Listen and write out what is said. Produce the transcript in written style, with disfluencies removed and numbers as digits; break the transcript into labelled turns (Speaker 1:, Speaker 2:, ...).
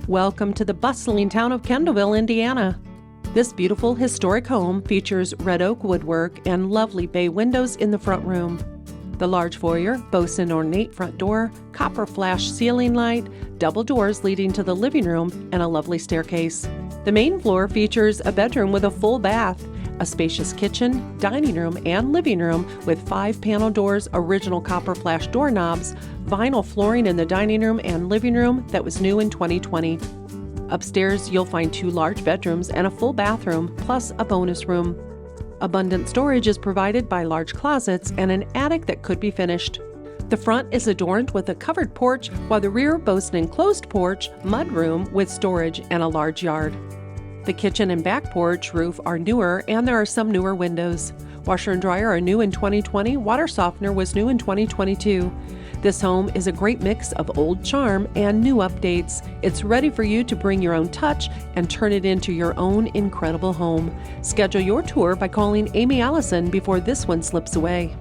Speaker 1: Welcome to the bustling town of Kendallville, Indiana. This beautiful historic home features red oak woodwork and lovely bay windows in the front room. The large foyer boasts an ornate front door, copper flash ceiling light, double doors leading to the living room, and a lovely staircase. The main floor features a bedroom with a full bath, a spacious kitchen, dining room, and living room with 5-panel doors, original copper flash doorknobs, vinyl flooring in the dining room and living room that was new in 2020. Upstairs, you'll find 2 large bedrooms and a full bathroom, plus a bonus room. Abundant storage is provided by large closets and an attic that could be finished. The front is adorned with a covered porch, while the rear boasts an enclosed porch, mudroom with storage, and a large yard. The kitchen and back porch roof are newer, and there are some newer windows. Washer and dryer are new in 2020. Water softener was new in 2022. This home is a great mix of old charm and new updates. It's ready for you to bring your own touch and turn it into your own incredible home. Schedule your tour by calling Amy Allison before this one slips away.